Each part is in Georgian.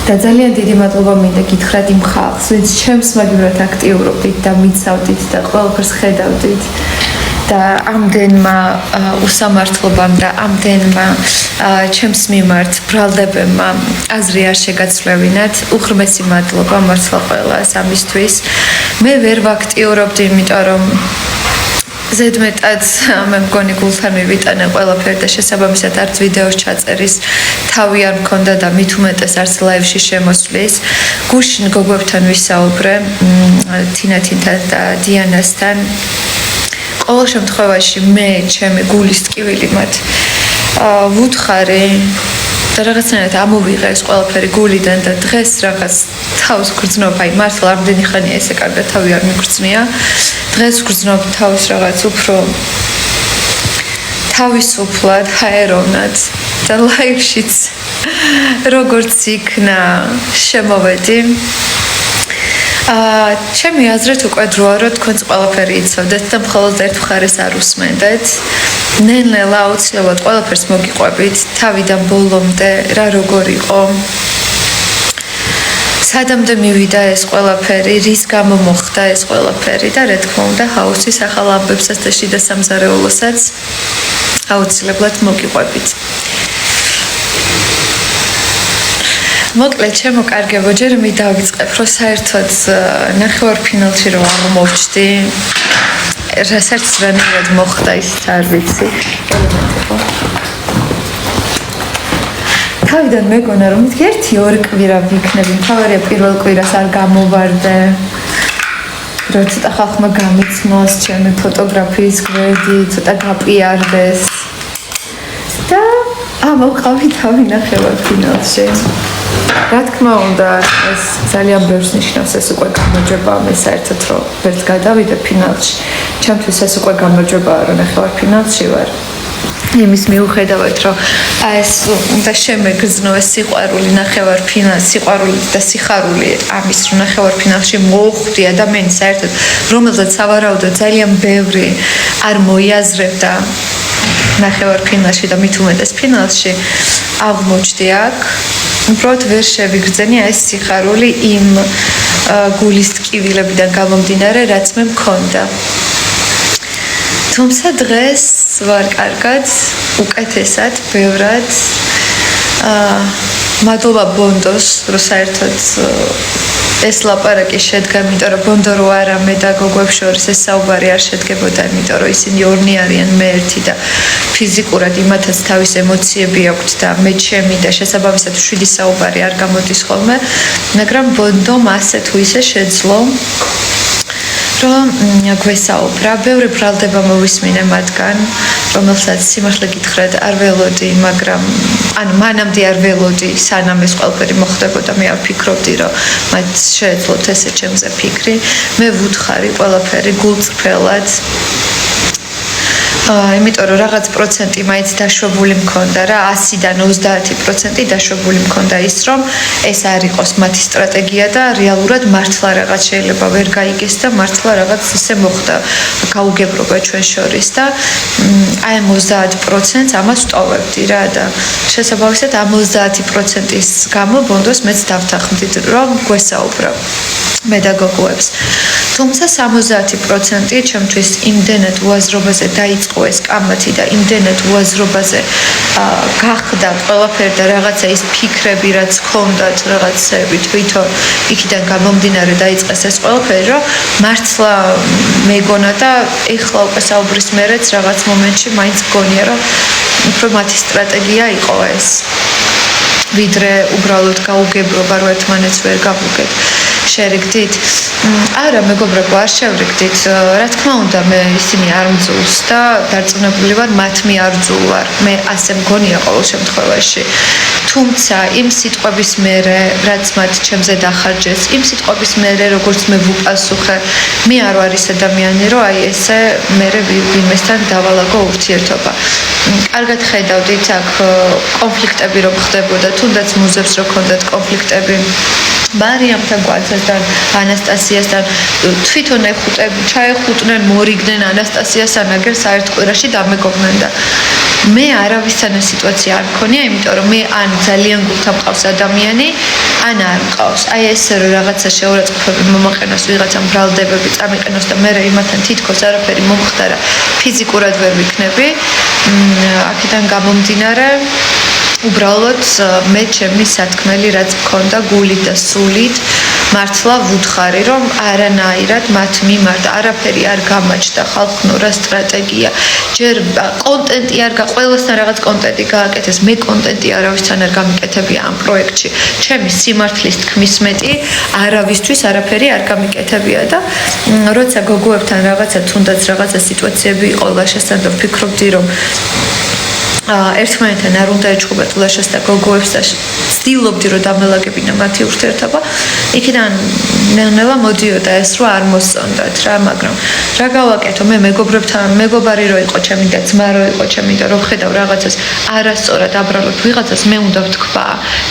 და ძალიან დიდი მადლობა მინდა გითხრათ იმ ხალხს, ვინც ჩემს მაგივრად აქტიურობდით და მიცავდით და ყველაფერს ხედავდით. და ამდენმა უსამართლობამ და ამდენმა ჩემს მიმართ ბრალდებებმა აზრი არ შეგაცვლევინათ. უღრმესი მადლობა მართლა ყველას ამისთვის. მე ვერ ვაქტიურობდი, იმიტომ რომ ზედმეტად მე მგონი გულთან მივიტანე ყველაფერი და შესაბამისად არც ვიდეოს ჩაწერის თავი არ მქონდა და მით უმეტეს არც ლაივში შემოსვლის. გუშინ გოგოებთან ვისაუბრე, თინათინთან და დიანასთან. ყოველ შემთხვევაში მე ჩემი გულის ტკივილი მათ ვუთხარი და რაღაცნაირად ამოვიღე ეს ყველაფერი გულიდან და დღეს რაღაც თავს გრძნობ, აი მართლა ამდენი ხანია ესე კარგად თავი არ მიგრძნია. დღეს გრძნობ თავს რაღაც უფრო თავისუფლად, ჰაეროვნად და ლაივშიც როგორც იქნა შემოვედი. ჩემი აზრით უკვე დროა რომ თქვენც ყველაფერი იცოდეთ და მხოლოდ ერთ მხარეს არ უსმენდეთ. ნელ-ნელა აუცილებლად ყველაფერს მოგიყვებით თავიდან ბოლომდე რა როგორ იყო. სადამდე მივიდა ეს ყველაფერი, რის გამო მოხდა ეს ყველაფერი და რა თქმა უნდა ჰაუსის ახალ ამბებსაც და შიდა სამზარეულოსაც აუცილებლად მოგიყვებით. მოკლედ ჩემო კარგებო, ჯერ მე დავიწყებ, რომ საერთოდ ნახევარფინალში რომ აღმოვჩდი, რასაც რანაირად მოხდა ის არ ვიცი. თავიდან მეგონა რომ მეთქი 1-2 კვირა ვიქნები, მთავარია პირველ კვირას არ გამოვარდე. რომ ცოტა ხალხმა გამიცნოს ჩემი ფოტოგრაფიის გვერდი, ცოტა გაპიარდეს. და ამოვყავი თავი ნახევარფინალში. რა თქმა უნდა, ეს ძალიან ბევრს ნიშნავს, ეს უკვე გამარჯვებაა, მე საერთოდ რომ ვერც გადავიდე ფინალში. ჩემთვის ეს უკვე გამარჯვებაა, რომ ნახევარფინალში ვარ. იმის მიუხედავად, რომ ეს უნდა შემეგრძნო ეს სიყვარული ნახევარფინალში, სიყვარული და სიხარული ამის რომ ნახევარფინალში მოხვდი ადამიანი საერთოდ, რომელსაც სავარაუდოდ ძალიან ბევრი არ მოიაზრებდა ნახევარფინალში და მით უმეტეს ფინალში აღმოჩნდი აქ. უბრალოდ ვერ შევიგრძენი ეს სიხარული იმ გულის ტკივილებიდან გამომდინარე, რაც მე მქონდა. თუმცა დღეს ვარ კარგად, უკეთესად, ბევრად. მადლობა ბონდოს, რომ საერთოდ ეს ლაპარაკი შედგა, იმიტომ რომ ბონდო რო არა მე და გოგოებს შორის ეს საუბარი არ შედგებოდა, იმიტომ რომ ისინი ორნი არიან, მე ერთი და ფიზიკურად იმათაც თავის ემოციები აქვთ და მე ჩემი და შესაბამისად შვიდი საუბარი არ გამოდის ხოლმე, მაგრამ ბონდომ ასე თუ ისე შეძლო რომ გვესაუბრა, ბევრი ბრალდება მოვისმინე მათგან, რომელსაც სიმართლე გითხრათ არ ველოდი, მაგრამ ანუ მანამდე არ ველოდი, სანამ ეს ყველაფერი მოხდებოდა, მე არ ფიქრობდი, რომ მათ შეეძლოთ ესე ჩემზე ფიქრი. მე ვუთხარი ყველაფერი გულწრფელად. იმიტომ რომ რაღაც პროცენტი მაინც დაშვებული მქონდა რა, 100-დან 30% დაშვებული მქონდა ის, რომ ეს არ იყოს მათი სტრატეგია და რეალურად მართლა რაღაც შეიძლება ვერ გაიგეს და მართლა რაღაც ისე მოხდა გაუგებრობა ჩვენ შორის და აი 30%-ს ამას ვტოვებდი რა და შესაბამისად ამ 30%-ის გამო ბონდოს მეც დავთანხმდით, რომ გვესაუბრა მე და გოგოებს. თუმცა 70% ჩემთვის იმდენად უაზრობაზე დაიწყო ეს კამათი და იმდენად უაზრობაზე გახდა ყველაფერი და რაღაცა ის ფიქრები, რაც ჰქონდათ, რაღაცები თვითონ იქიდან გამომდინარე დაიწყეს ეს ყველაფერი, რომ მართლა მეგონა და ეხლა უკვე საუბრის მერეც რაღაც მომენტში მაინც მგონია, რომ უფრო მათი სტრატეგია იყო ეს. ვიდრე უბრალოდ გაუგებრობა, რომ ერთმანეთს ვერ გავუგეთ. შერიგდით? არა, მეგობრებო, არ შევრიგდით. რა თქმა უნდა, მე ისინი არ მძულს და დარწმუნებული ვარ, მათ მე არ მძულ ვარ. მე ასე მგონია ყოველ შემთხვევაში. თუმცა იმ სიტყვების მერე, რაც მათ ჩემზე დახარჯეს, იმ სიტყვების მერე, როგორც მე ვუპასუხე, მე არ ვარ ის ადამიანი, რომ აი ესე მერე ვინმესთან დავალაგო ურთიერთობა. კარგად ხედავდით აქ კონფლიქტები რომ ხდებოდა, თუნდაც მუზებს რო ქონდათ კონფლიქტები. მარიამთან კვაცასთან, ანასტასიასთან თვითონ ჩაეხუტნენ, მორიგდნენ ანასტასიას ანაგერ საერთ კვირაში დამეგობრდნენ და მე არავისთან ეს სიტუაცია არ მქონია, იმიტომ რომ მე ან ძალიან გულთან მყავს ადამიანი, ან არ მყავს. აი ესე რომ რაღაცა შეურაცხყოფები მომაყენოს, ვიღაცამ ბრალდებები წამიყენოს და მე იმათთან თითქოს არაფერი მომხდარა, ფიზიკურად ვერ ვიქნები. აქედან გამომდინარე უბრალოდ მე ჩემი სათქმელი რაც მქონდა გულით და სულით მართლა ვუთხარი რომ არანაირად მათ მიმართ არაფერი არ გამაჩნდა ხალხნურა სტრატეგია ჯერ კონტენტი არ ყველასთან რაღაც კონტენტი გააკეთეს მე კონტენტი არავისთან არ გამიკეთებია ამ პროექტში ჩემი სიმართლის თქმის მეტი არავისთვის არაფერი არ გამიკეთებია და როცა გოგოებთან რაღაცა თუნდაც რაღაცა სიტუაციები იყო ლაშასთან და ვფიქრობდი რომ ერთმანეთთან არ უნდა ეჩხუბათ ლაშას და გოგოებს და ვცდილობდი რომ დამელაგებინა მათი ურთიერთობა იქიდან ნელა მოდიოდა ეს რომ არ მოსწონდათ რა მაგრამ რა გავაკეთო მე მეგობრებთან მეგობარი რო იყო ჩემი და ძმა რო იყო ჩემი და რო ხედავ რაღაცას არასწორად აბრალოთ ვიღაცას მე უნდა ვთქვა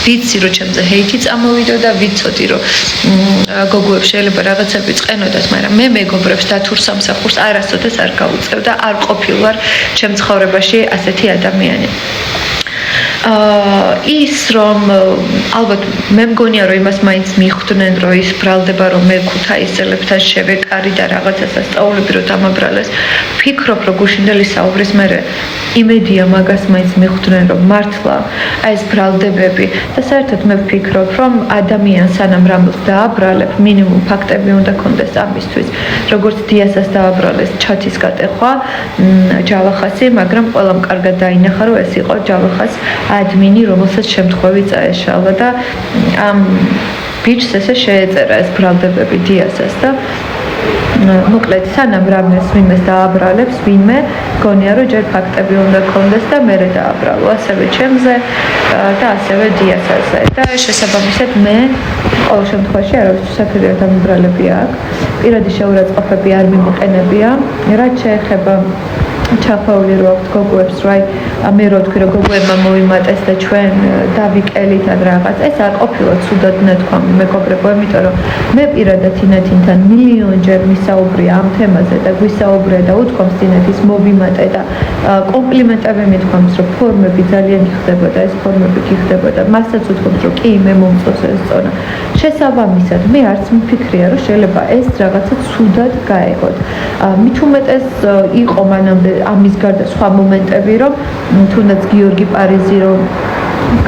ვიცი რომ ჩემზე ჰეითი წამოვიდოდა ვიცოდი რომ გოგოებს შეიძლება რაღაცები წენოდათ მაგრამ მე მეგობრებს და თურ სამსახურს არასოდეს არ გავუწევ და არ ყოფილვარ ჩემ ცხოვრებაში ასეთი ადამიანი ის რომ ალბათ მე მგონია რომ იმას მაინც მიხვდნენ რომ ის ბრალდება რომ მე ქუთაისელებთან შევეკარი და რაღაცას ასწავლები რომ დამაბრალეს ფიქრობ რომ გუშინდელი საუბრის მერე იმედია მაგას მაინც მიხვდნენ რომ მართლა აი ეს ბრალდებები და საერთოდ მე ვფიქრობ რომ ადამიანს სანამ რამოს დააბრალებ მინიმუმ ფაქტები უნდა კონდეს ამისთვის როგორც დიასას დააბრალეს ჩათის გატეხვა ჯავახასი მაგრამ ყველამ კარგად დაინახა რომ ეს იყო ჯავახას ადმინი რომელსაც შემთხვევი წაეშალა და ამ ბიჭს ესე შეეწერა ეს ბრალდებები დიასას და მოკლედ სანამ რამეს ვინმეს დააბრალებს ვინმე გონია რომ ჯერ ფაქტები უნდა კონდეს და მერე დააბრალო ასევე ჩემზე და ასევე დიასაზე და შესაბამისად მე ყოველ შემთხვევაში არავისთვის აქედია დამიბრალები აქვს პირადი შეურაცხყოფები არ მიმოყენებია რაც შეეხება ჩახვეული რო აქვს გოგოებს რა მე რო ვთქვი რომ გოგოებმა მოიმატეს და ჩვენ დავიკელით ან რაღაც ეს არ ყოფილა ცუდად ნათქვა მეგობრებო იმიტომ რომ მე პირადად ინეთინთან მილიონჯერ ვისაუბრე ამ თემაზე და ვისაუბრე და უთქვამს ინეთის მოვიმატე და კომპლიმენტები მithქვამს რომ ფორმები ძალიან იხდებოდა ეს ფორმები გიხდებოდა მასაც უთქვამს რომ კი მე მომწონს ეს ზონა შესაბამისად მე არც მფიქრია რომ შეიძლება ეს რაღაცა ცუდად გაეღოთ მით უმეტეს იყო მანამდე ამის გარდა სხვა მომენტები რომ თუნდაც გიორგი პარიზი რომ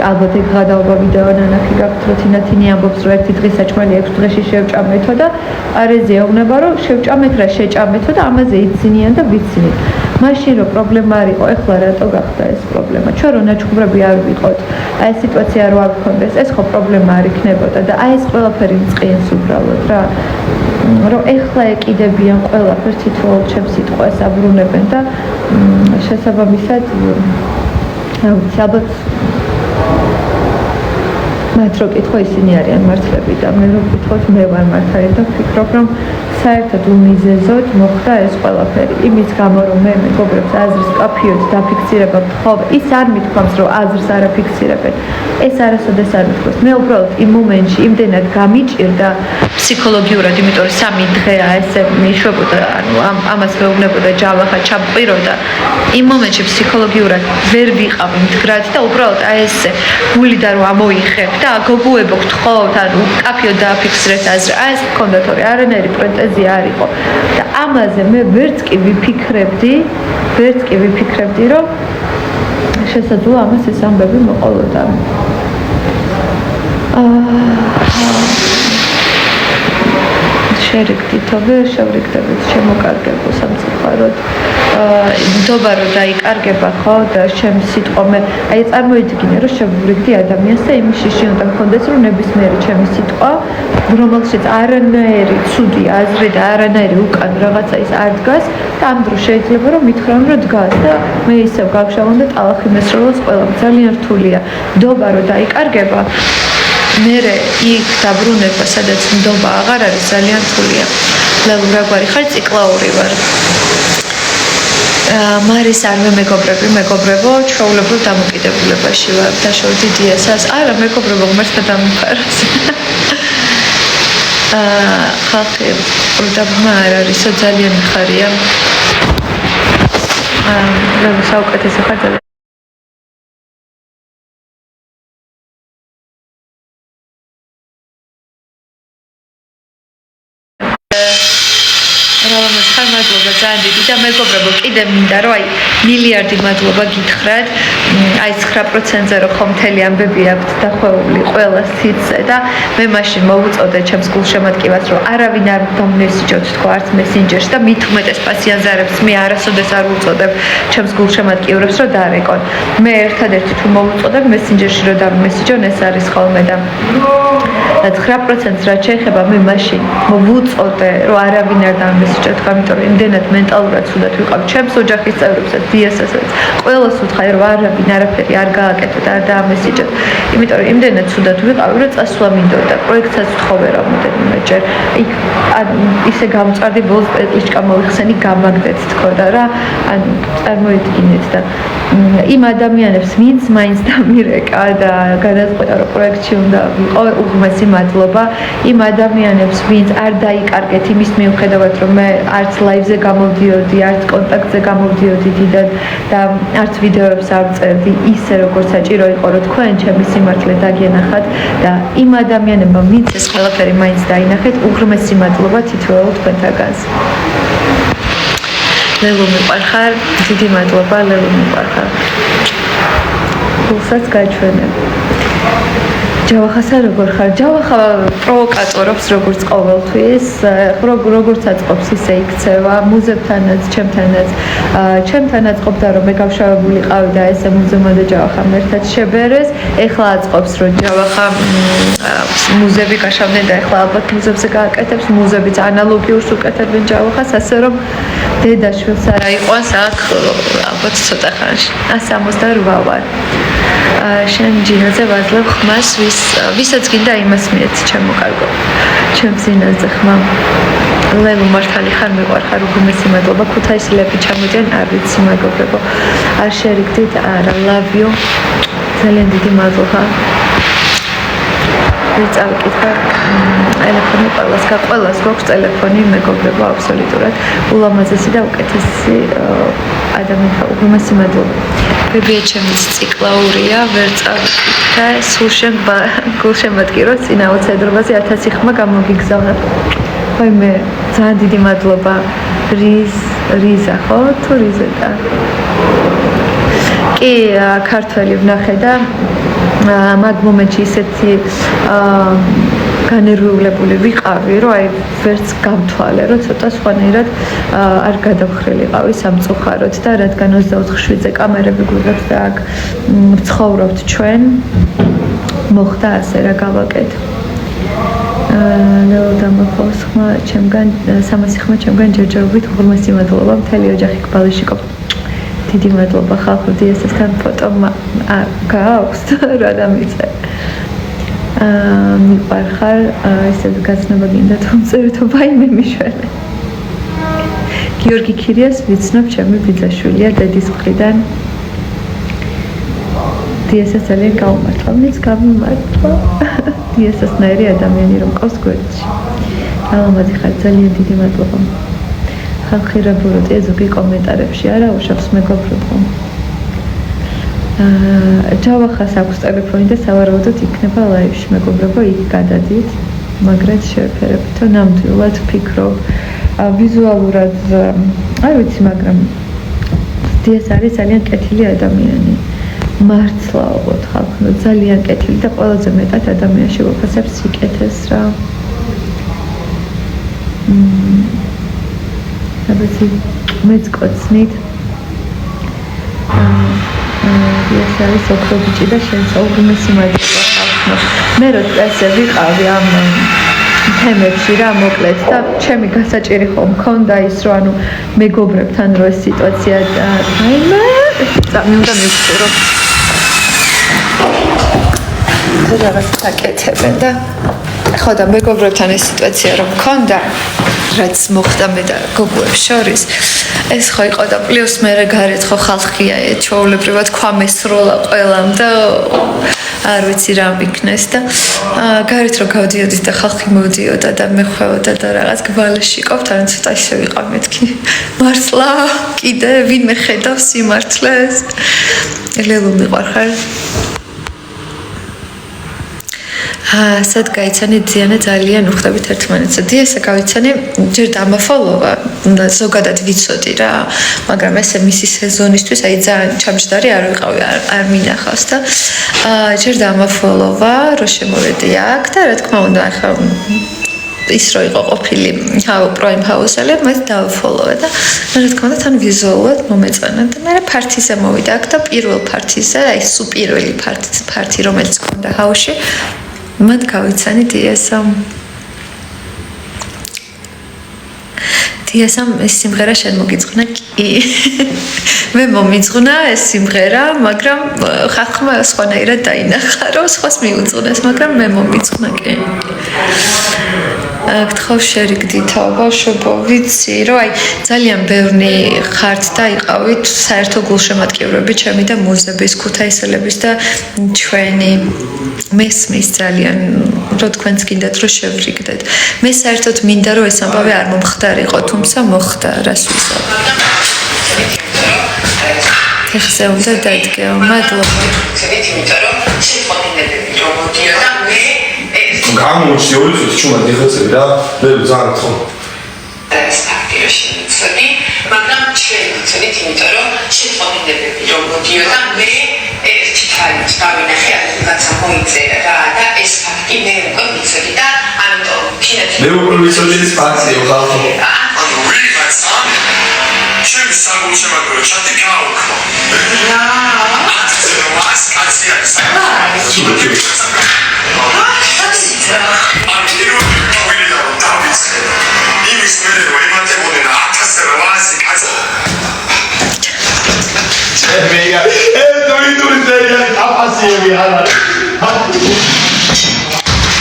ალბათ ეგ გადაობა ვიდეო ნანახი გაქვთ რომ თინათინი ამბობს რომ ერთი დღის საჭმელი 6 დღეში შევჭამეთო და პარიზი ეუბნება რომ შევჭამეთ რა შეჭამეთო და ამაზე იცინიან და ვიცინით მაშინ რომ პრობლემა არ იყო ეხლა რატო გახდა ეს პრობლემა ჩვენ რომ ნაჩუქრები არ ვიყოთ აი ეს სიტუაცია რო არ გქონდეს ეს ხო პრობლემა არ იქნებოდა და აი ეს ყველაფერი წყინს უბრალოდ რა რომ ეხლა ეკიდებიან ყველაფერს თითოეულ ჩემს სიტყვას აბრუნებენ და შესაბამისად ალბათ მათ რო კითხო ისინი არიან მართლები და მე რო კითხოთ მე ვარ მართალი და ვფიქრობ რომ საერთოდ უმიზეზოდ მოხდა ეს ყველაფერი იმის გამო რომ მე მეგობრებს აზრის კაფიოდ დაფიქსირება ვთხოვ ის არ მithქვამს რომ აზრს არ აფიქსირებენ ეს არასოდეს არ მithქვას მე უბრალოდ იმ მომენტში იმდენად გამიჭირდა ფსიქოლოგიურად იმიტომ რომ 3 დღეა ესე მიშვებოდა ანუ ამას მეუბნებოდა ჯავახა ჩამყვიროდა იმ მომენტში ფსიქოლოგიურად ვერ ვიყავი მდგრად და უბრალოდ აი ესე გულიდან რომ ამოიხებ და გოგოებო გთხოვთ ანუ კაფიოდ დააფიქსირეთ აზრი აი ეს მქონდა თორე არანაირი პრეტენზია არ იყო და ამაზე მე ვერც კი ვიფიქრებდი რომ შესაძლოა ამას ეს ამბები მოყოლოდა შერიგდითობე შევრიგდებით შემოკარგებო სამწუხაროდ ნდობა რომ დაიკარგება ხო და ჩემს სიტყვა მე აი წარმოიდგინე რომ შევვრიგდი ადამიანს და იმის შიში უნდა მქონდეს რომ ნებისმიერი ჩემი სიტყვა რომელშიც არანაირი ცუდი აზრი და არანაირი უკან რაღაცა ის არ დგას და ამ დროს შეიძლება რომ მითხრან რომ დგას და მე ისევ გავშალონ და ტალახი მესროლოს ყველამ ძალიან რთულია ნდობა რომ დაიკარგება მერე იქ დაბრუნება სადაც ნდობა აღარ არის ძალიან რთულია ლელუ რაგვარი ხარ ციკლაური ვარ მარის არვე მეგობრებო ჩვეულებრივ დამოკიდებულებაში ვარ დაშორდი დიასას არა მეგობრებო ღმერთმა დამიფაროს ხალხი პროდაბმა არ არისო ძალიან მხარია საუკეთესო ხარ რამაც ხარ მადლობა ძალიან დიდი და მეგობრებო კიდე მინდა რომ აი მილიარდი მადლობა გითხრათ აი 9%-ზე რომ ხომ მთელი ამბები აქვთ დახვეული ყველა სიტზე და მე მაშინ მოვუწოდე ჩემს გულშემატკივარს რომ არავინ არ დამესიჯოთ თქვა არც მესენჯერში და მით უმეტეს პასიანზარებს მე არასოდეს არ ვუწოდებ ჩემს გულშემატკივრებს რომ დარეკონ მე ერთადერთი თუ მოვუწოდებ მესენჯერში რომ დამესიჯონ ეს არის ხოლმე და 9%-ს რაც შეეხება მე მაშინ მოვუწოდე რომ არავინ არ დამესიჯოთ თქვა იმიტომ რომ იმდენად მენტალურად ცუდად ვიყავ ჩემს ოჯახის წევრებსაც დიასასაც ყველას ვუთხარი რომ არავინ არაფერი არ გააკეთოთ არ დაამესიჯოთ იმიტომ რომ იმდენად ცუდად ვიყავ რომ წასვლა მინდოდა პროექტსაც ვთხოვე რამოდენიმეჯერ იქ ისე გამწვარდი ბოლოს პეტლიჩკა მოიხსენი გამაგდეთ თქოდა რა ან წარმოიდგინეთ და იმ ადამიანებს ვინც მაინც დამირეკა და გადაწყვეტა რომ პროექტში უნდა ვიყო უღმესი მადლობა იმ ადამიანებს ვინც არ დაიკარგეთ იმის მიუხედავად რომ მე არც ლაივზე გამოვდიოდი არც კონტაქტზე გამოვდიოდი დიდად და არც ვიდეოებს არ წერდი ისე როგორც საჭირო იყო რომ თქვენ ჩემი სიმართლე დაგენახათ და იმ ადამიანებმა ვინც ეს ყველაფერი მაინც დაინახეთ უღმესი მადლობა თითოეულ თქვენთაგანს ლელო მიყვარხარ დიდი მადლობა ლელო მიყვარხარ გულსაც გაჩვენებ ჯავახასა როგორ ხარ? ჯავახა პროვოკატორობს როგორც ყოველთვის, როგორც აწყობს ისე იქცევა, მუზებთანაც, ჩემთანაც ყოფდა რომ მე გავშავებულიყავი და ესე მუზემა და ჯავახამ ერთად შებერეს, ეხლა აწყობს რომ ჯავახა მუზები გაშავდნენ და ეხლა ალბათ მუზებზე გააკეთებს, მუზებიც ანალოგიურს უკეთებენ ჯავახას, ასე რომ დედაშვილს არა იყვანს აქ ალბათ ცოტა ხანში. 168 ვარ. შენ ჯინოზე ვაძლევ ხმას ვისაც გინდა იმას მიეცი ჩემო კარგო ჩემს ზინაზე ხმა ლელო მართალი ხარ მიყვარხარ უგუნესი მადლობა ქუთაისელები ჩამოდიან არ ვიცი მეგობრებო არ შერიგდით არა love you ძალიან დიდი მადლობა ვიწავკითხა ტელეფონი ყველას გვაქვს ტელეფონი მეგობრებო აბსოლუტურად ულამაზესი და უკეთესი ადამიანთა უგუნესი მადლობა ბებია ჩემის ციკლაურია ვერ წავიკითხე სულ შენ გულშემატკირო წინაუცედრობაზე 1000 ხმა გამოგიგზავნა აი მე ძალიან დიდი მადლობა რიზა ხო თუ რიზეტა კი ქართველი ვნახე და მაგ მომენტში ისეთი განერვიულებული ვიყავი, რომ აი ვერც გამთვალე, რომ ცოტა სხვანაირად არ გადავხრილიყავი სამწუხაროდ და რადგან 24/7-ზე კამერები გვიყავთ და აქ ვცხოვრობთ ჩვენ, მოხდა ასე რა გავაკეთე. ლეო დამახოს ხმა ჩემგან 300 ხმა ჩემგან ჯერჯერობით უღრმესი მადლობა მთელი ოჯახი გბალიშიკობ. დიდი მადლობა ხალხო დიასასთან ფოტო გააქვს რა დამიწე. მიყვარხარ ესე გაცნობა გინდა თუმ წერეთო ვაიმე მიშვენე გიორგი ქირიას ვიცნობ ჩემი ბიძაშვილია დედის მხრიდან დიასას ძალიან გაუმართლა მეც გამიმართლა დიასასნაირი ადამიანი რომ ყავს გვერდში ალამაზი ხარ ძალიან დიდი მადლობა ხალხი რა ბუროტია ზოგი კომენტარებში არა უშავს მეგობრებო ჯავახას აქვს ტელეფონი და სავარაუდოდ იქნება ლაივში მეგობრებო იქ გადადით მაგრამ შეფერებითო ნამდვილად ვფიქრობ ვიზუალურად არ ვიცი მაგრამ დიას არის ძალიან კეთილი ადამიანი მართლა ალბათ ხალხო ძალიან კეთილი და ყველაზე მეტად ადამიანში ვაფასებს სიკეთეს რა აბიცი მეც კოცნით ეს არის ოქრო ბიჭი და შენს უგუნესი მადლობა ხალხო მე რო ესე ვიყავი ამ თემებში რა მოკლედ და ჩემი გასაჭირი ხო მქონდა ის რომ ანუ მეგობრებთან რო ეს სიტუაცია დაიმე მე უნდა მივწურო რაღაც საკეთებენ და ხო და მეგობრებთან ეს სიტუაცია რომ მქონდა რაც მოხდა მე და გოგოებს შორის ეს ხო იყო და პლუს მე გარეთ ხო ხალხია ჩვეულებრივად ქვამესროლა ყველამ და არ ვიცი რა მიქნეს და გარეთ რო გავდიოდით და ხალხი მოდიოდა და მე ხვეოდა და რაღაც გვალეში ყოფთ ან ცოტა ისე ვიყავ მეთქი მართლა კიდე ვინმე ხედავს სიმართლეს ლელო მიყვარხარ სად გაიცანე დიანა ძალიან უხდებით ერთმანეთს. დიასა გავიცანე ჯერ დამაფოლოვა, ზოგადად ვიცოდი რა, მაგრამ ესე მისი სეზონისთვის აი ძალიან ჩამჯდარი არ ვიყავი, არ მინახავს და ჯერ დამაფოლოვა, რომ შემოვედი აქ და რა თქმა უნდა ახლა ის რო იყო ყოფილი პრაიმ ჰაუსელი, მე დავფოლოვე და რა თქმა უნდა თან ვიზუალურად მომეწონა და მე პარტიზე მოვიდა აქ და პირველ პარტიზე, აი სუპირველი პარტი რომელიც მქონდა ჰაუსში, მათ გავიცანი დიასამ. დიასამ ეს სიმღერა შენ მოგიძღვნა კი. მე მომიძღვნა ეს სიმღერა, მაგრამ ხალხმა სხვანაირად დაინახა, რომ სხვას მიუძღვნეს, მაგრამ მე მომიძღვნა კი. გთხოვ შერიგდითო ბავშვებო, ვიცი, რომ აი ძალიან ბევრი ხართ და იყავით საერთო გულშემატკივრები ჩემი და მუზების, ქუთაისელების და ჩვენი მესმის ძალიან რომ თქვენც გინდათ რომ შევრიგდეთ. მე საერთოდ მინდა რომ ეს ამბავი არ მომხდარიყო, თუმცა მოხდა, რას ვიზავ. ეხზე უნდა დაიდგეო, მადლობა. გამოვში ორი ჩუმად იხოცები რა, მე ძალიან ხო. ეს ფაქტია შემიცოდი, მაგრამ ჩვენ ვიცოდით, იმიტომ რომ შეწყობინებები რომ მოდიოდა, მე ერთი თვალით დავინახე, რაღაცა მოიწერა რა და ეს ფაქტი მე უკვე ვიცოდი და ამიტომ ფინეთში მე უკვე ვიცოდი ეს ფაქტია ხალხო. ანუ ვიღაც ჩემი საგულშემატკივრო ჩატი გაუქო. რა? ასე მას კაცია ის.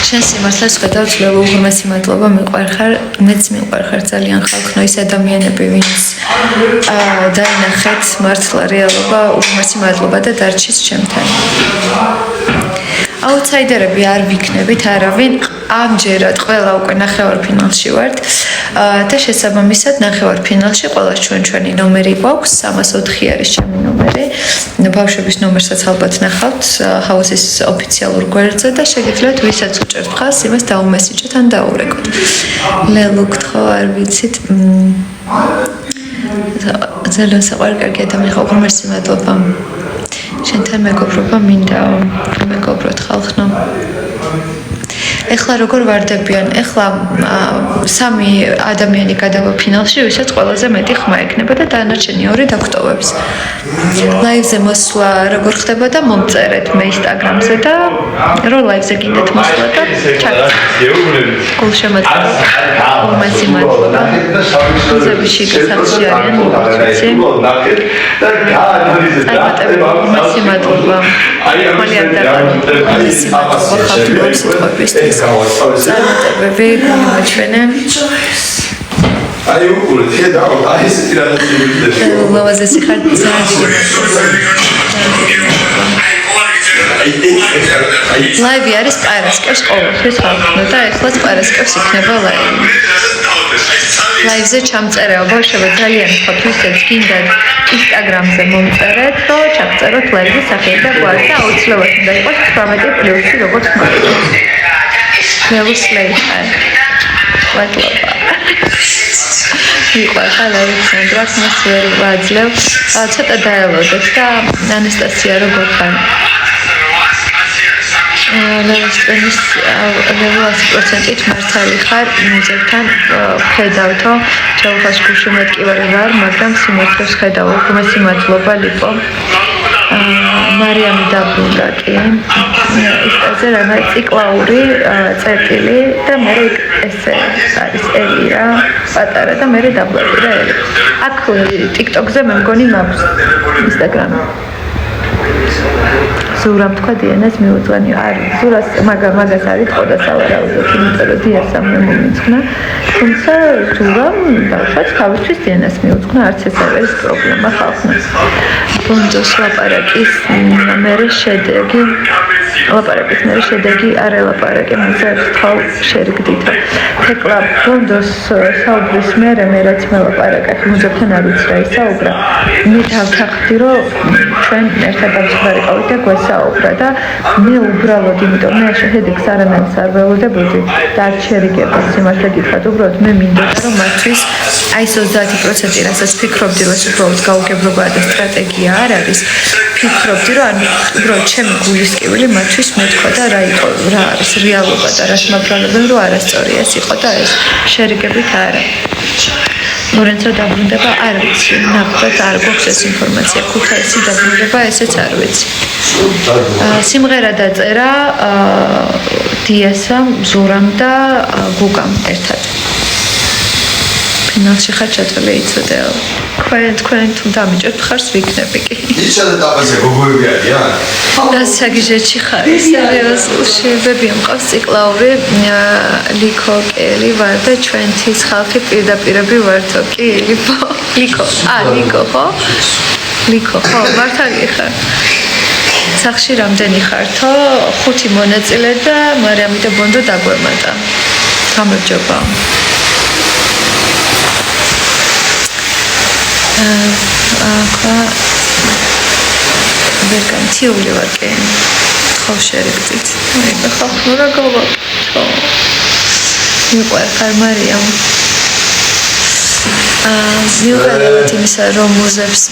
შენ სიმართლეს ხედავ ძლევა უღრმესი მადლობა მიყვარხარ, მეც მიყვარხარ ძალიან ხალხო ის ადამიანები ვინც დაინახეთ მართლა რეალობა, უღრმესი მადლობა და დარჩის ჩემთან. აუთსაიდერები არ ვიქნებით არავინ, ამჯერად ყველა უკვე ნახევარფინალში ვართ და შესაბამისად ნახევარფინალში ყველას ჩვენი ნომერი გვაქვს, 304 არის ჩემი ნომერი. ბავშვების ნომერსაც ალბათ ნახავთ ჰაუსის ოფიციალურ გვერდზე და შეგიძლიათ ვისაც უჭერთ ხალხს, იმას დაუმესიჯეთ ან დაურეკოთ. ლელუ გთხოვ, არ ვიცით. ძალიან საყვარელი კარგი ადამიანი ხარ, უღრმესი მადლობა. შენთან მეგობრობა მინდა მეგობროთ ხალხო. ეხლა როგორ ვარდებიან? ეხლა სამი ადამიანი გადავა ფინალში, ვისაც ყველაზე მეტი ხმა ექნება და დანარჩენი ორი დაგტოვებს. ლაივზე მოსვლა როგორ ხდება და მომწერეთ მე ინსტაგრამზე და რო ლაივზე გინდათ მოსვლა და ჩატ. გულშემატკივრობა. უმეცი მადლობა. უზები შიგასახში არიან მოგწევი. უმეცი მადლობა. ძალიან უმეცი მადლობა ხალხო სიტყვებისთვის. წარმატებები გამოჩვენე. აი უყურე ხედავ, აი ეს ტირანაციული. ლავაზესი ხარ ძალიან. ლაივი არის პარასკევს ყოველთვის ხალხო და ეხლა პარასკევს იქნება ლაივი. ლაივზე ჩამწერეო ბავშვებო ძალიან ხოთ ვისაც გინდათ ინსტაგრამზე მომწერეთ, რომ ჩაგწეროთ ლაივის სახე და გვარი და აუცილებლად უნდა იყოს 18+, როგორც მოიწონს. Never მადლობა. მიყვარხარ ალექსანდრას მას ვერ ვაძლევ. ცოტა დაელოდეთ და ანასტასია როგორ ხარ? ლევსტენის 100%-ით მართალი ხარ, მუზებთან ხედავთო, ჩაუხას გულშემატკივარი ვარ, მაგრამ სიმართლეს ხედავ, უღრმესი მადლობა ლიპო. მარიამი დაბრუნდა კი. ისაზე რა ციკლაური წერტილი და მე ესე არის ელი რა, პატარა და მე დაბლები რა ელი. აქ TikTok-ზე მე მგონი მაქვს Instagram-ი. ზურამ თქვა დიანას მიუძღვენი არ ზურას მაგას არის ყო და სავარაუდოდ იმიტომ რომ დიასამ მომიძღვნა თუმცა ზურამ დავშაც თავისთვის დიანას მიუძღვნა არც ეს არ არის პრობლემა ხალხმა ბონდოს ლაპარაკის მერე შედეგი არ ელაპარაკე მუზებს თვალ შერგდითო თეკლა ბონდოს საუბრის მერე მე რაც მელაპარაკე მუზებთან არ ვიცი რა ისაუბრა მე დავთანხმდი რომ ჩვენ ერთად დავსვარიყავით და გვეს ვისაუბრა და მე უბრალოდ იმიტომ მე შედეგს არანაირს არ ველოდებოდი და არ შერიგებდი სიმართლე გითხრათ უბრალოდ მე მინდოდა რომ მათთვის აი ეს 30% რასაც ფიქრობდი რომ ეს უბრალოდ გაუგებრობაა და სტრატეგია არ არის ფიქრობდი რომ ანუ უბრალოდ ჩემი გულისკივილი მათთვის მეთქვა და რა იყო რა არის რეალობა და რას მაგრალებენ რომ არასწორი ეს იყო და ეს შერიგებით არა მორენცო დაბრუნდება არ ვიცი ნახოთ არ გვაქვს ეს ინფორმაცია ქუთაისი დაბრუნდება ესეც არ ვიცი სიმღერა დაწერა დიასამ ზურამ და გუგამ ერთად ფინალში ხარ ჩაწოლე იცოდეო თქვენ თუ დამიჭერთ ხარს ვიქნები კი ისა და დაბაზე გოგოები არიან და საგიჟეთში ხარ სერიოზულში ბებია მყავს ციკლაური ლიკო კელი ვარ და ჩვენთვის ხალხი პირდაპირები ვართო კი ლიკო ლიკო ხო მართალი ხარ სახში რამდენი ხართო 5 მონაწილე და მარიამი და ბონდო დაგვემატა გამარჯობა ვერკანტიული ვარ კი ხო შერიგდით მე ხალხო რა გავაკეთო მიყვარხარ მარიამ მიუხედავად იმისა რომ მუზებს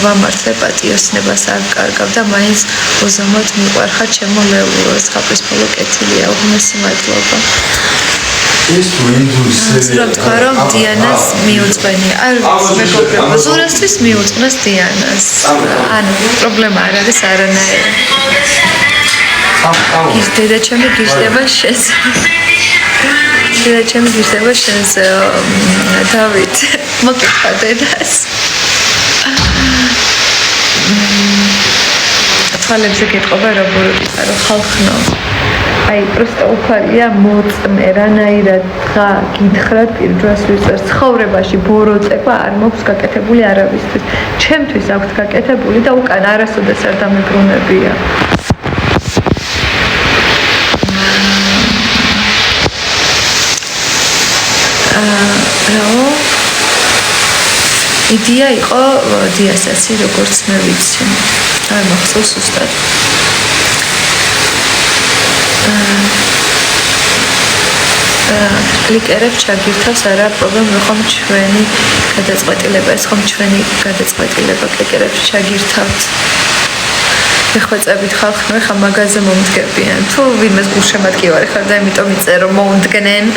ვამართლე პატიოსნებას არ კარგავ და მაინც უზომოდ მიყვარხარ ჩემო ლეურო ეს ხაპრისფრო კეთილია უღმესი მადლობა ეს თუ ინდუსტრია თქვა რომ დიანას მიუძღვენი არ მეგობრებო ზურასთვის მიუძღნეს დიანას ანუ პრობლემა არ არის არანაირი ის დედა ჩემი გიждდება შენს დედა ჩემი გიждდება შენს დავით მოკითხა დედას თვალებზე გეტყობა რა ბოროტია რა ხალხნო აი პროსტა უფალია მოწმე რანაირად ხა გითხრათ პირდროს ვიწერ ცხოვრებაში ბოროტება არ მოქვს გაკეთებული არავისთვის ჩემთვის აქვს გაკეთებული და უკან არასოდეს არ დამებრუნებია რაო იდეა იყო დიასაცი როგორც მე ვიცი არ მახსოვს უბრალოდ კლიკერებს ჩაგირთავს არა პრობლემა ხომ ჩვენი გადაწყვეტილება ეს ხომ ჩვენი გადაწყვეტილება კლიკერებს ჩაგირთავთ ეხოცებით ხალხი ხა მაგაზე მომდგებიან თუ ვინმეს გულშემატკივარი ხარ და იმიტომ იწერო მომდგნენ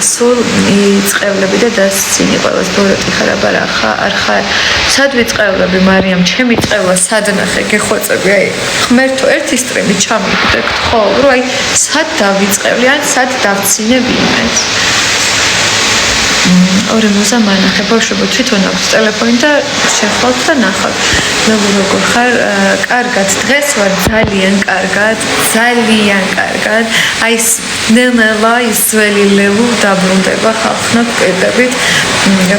სულ იწყებლები და დასცინი ყველას ბოროტი ხარ აბარა არ ხარ სად ვიწყებლები მარიამ ჩემი წევლა სად ნახე გეხვეწები აი ღმერთო ერთი სტრიმი ჩამიგდეთ ხო რომ აი სად დავიწყებლი ან სად დავცინები იმას ორი მუზა მანახე ბავშვებო თვითონ აქვს ტელეფონი და შეხვალთ და ნახავთ ლევუ როგორ ხარ კარგად დღეს ვარ ძალიან კარგად აი ნელა ის ძველი ლევუ დაბრუნდება ხალხნა პირდებით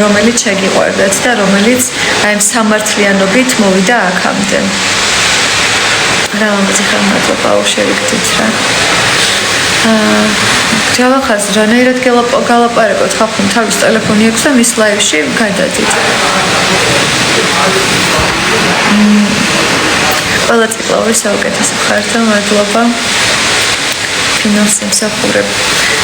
რომელიც შეგიყვარდათ და რომელიც აი სამართლიანობით მოვიდა აქამდე რა მომწი ხარ მადლობა უშევიქით რა ჯავახას რანაირად გალაპარაკოთ ხალხთან თავის ტელეფონი აქვს და მის ლაივში გადადით ყველა ციკლაური საუკეთესო ხართ და მადლობა ფინალს ემსახურებ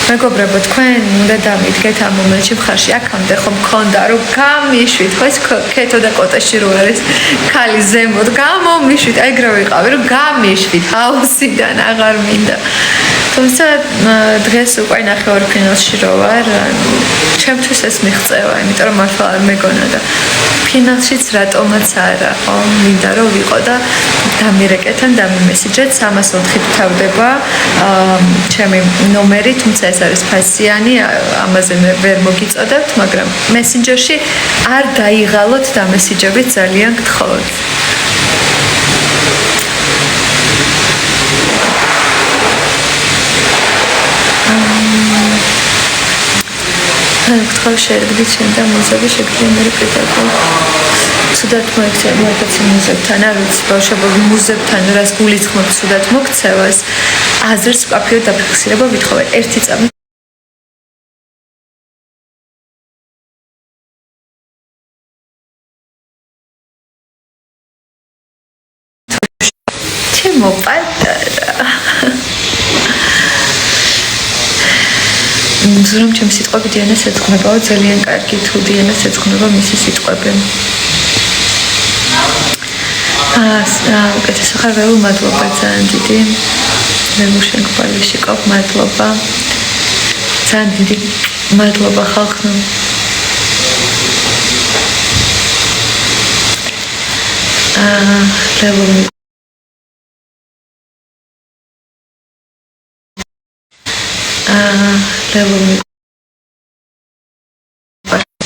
მეგობრებო თქვენ უნდა დამიდგეთ ამ მომენტში მხარში აქამდე ხომ მქონდა რომ გამიშვით ხო ეს ქეთო და კოტეში რო არის ქალი ზემოთ გამომიშვით აი გრა ვიყავი რომ გამიშვით ჰაუსიდან აღარ მინდა თუმცა დღეს უკვე ნახევარ ფინალში რო ვარ ჩემთვის ეს მიღწევა იმიტომ რომ მართლა არ მეგონა და ფინალშიც რატომაც არა ხო მინდა რომ ვიყო და დამირეკეთან დამიმესიჯეთ 304-ით თავდება ჩემი ნომერი თუმცა ეს არის ფასიანი ამაზე მე ვერ მოგიწოდებთ მაგრამ მესენჯერში არ დაიღალოთ დამესიჯებით ძალიან გთხოვთ გთხოვ შერგდით შენ და მუზები შეგდიენერი პედაგოგი ცუდად მოექცევათ მუზებთან არ ვიცი ბავშვებო მუზებთან რას გულისხმობთ ცუდად მოქცევას აზრს მკაფიოდ დაფიქსირება ვითხოვე ერთი წამი რომ ჩემი სიტყვები დიანას ეძღვნებაო ძალიან კარგი თუ დიანას ეძღვნება მისი სიტყვები უკეთეს ხარ ველო მადლობა ძალიან დიდი ველო შენ გყოლში კოპ მადლობა ძალიან დიდი მადლობა ხალხო ველო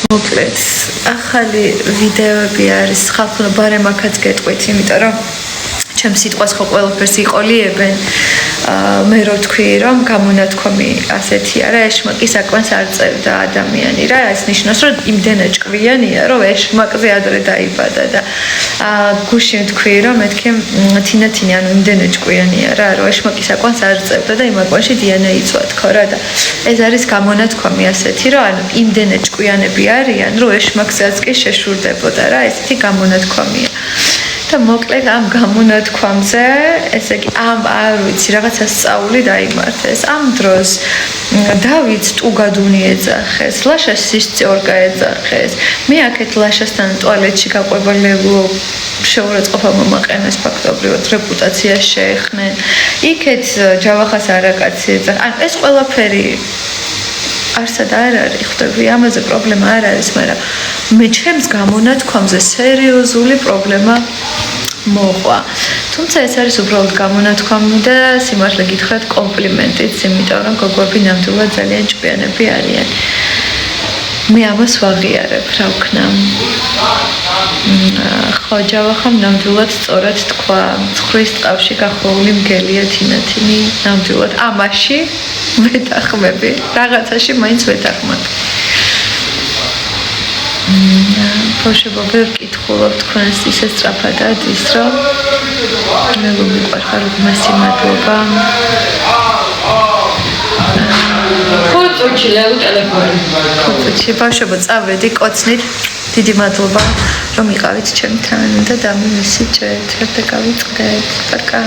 მოკლედ ახალი ვიდეოები არის ხალხო ბარემაკაც გეტყვით იმიტომ რომ ჩემს სიტყვას ხო ყველაფერს იყოლიებენ მე რო თქვი რომ გამონათქვამი ასეთი არა ეშმაკი საკმაოდ არ წერდა ადამიანი რა ეს ნიშნავს რომ იმდენად ჭკვიანია რომ ეშმაკზე ადრე დაიბადა და გუშინ თქვი რომ მეთქი თინათინი ანუ იმდენად ჭკვიანია რა რომ ეშმაკი საკმაოდ არ წერდა და იმ აკვანში დიანა იწვა თქო რა და ეს არის გამონათქვამი ასეთი რომ ანუ იმდენად ჭკვიანები არიან რომ ეშმაკსაც კი შეშურდებოდა რა ესეთი გამონათქვამია და მოკლედ ამ გამონათქვამზე, ესე იგი ამ არ ვიცი, რაღაცა სწავლი დაიმართეს. ამ დროს დავით ტუგადუნი ეძახეს, ლაშას სისწორგა ეძახეს. მე აქეთ ლაშასთან ტუალეტში გაყვებალებო შეურაცხყოფა მომაყენეს ფაქტობრივად რეპუტაცია შეეხნენ. იქეთ ჯავახას არაკაცი ეძახეს. ან ეს ყველაფერი არსად არ არის, ხვდები, ამაზე პრობლემა არ არის, მაგრამ მე ჩემს გამონათქვამზე სერიოზული პრობლემა მოყვა. თუმცა ეს არის უბრალოდ გამონათქვამი და სიმართლე გითხრათ კომპლიმენტიც, იმიტომ რომ გოგოები ნამდვილად ძალიან ჭკვიანები არიან. მე ამას ვაღიარებ, რა ვქნა. ხო, ჯავახამ ნამდვილად სწორად თქვა, ცხვრის ტყავში გახვეული მგელია თინათინი, ნამდვილად ამაში ვეთახმები, რაღაცაში მაინც ვეთახმები. ბავშვებო, ვერ ვკითხულობ თქვენს ისე სწრაფადად ის რომ მე მიყვარხარ უმასი მადლობა. ხუთი ლევ ტელეფონი. ხუთი ბავშვებო, წავედი კოცნით. დიდი მადლობა რომ იყავით ჩემთან და დამიმისით ერთად გავიწყდეთ. პაკა.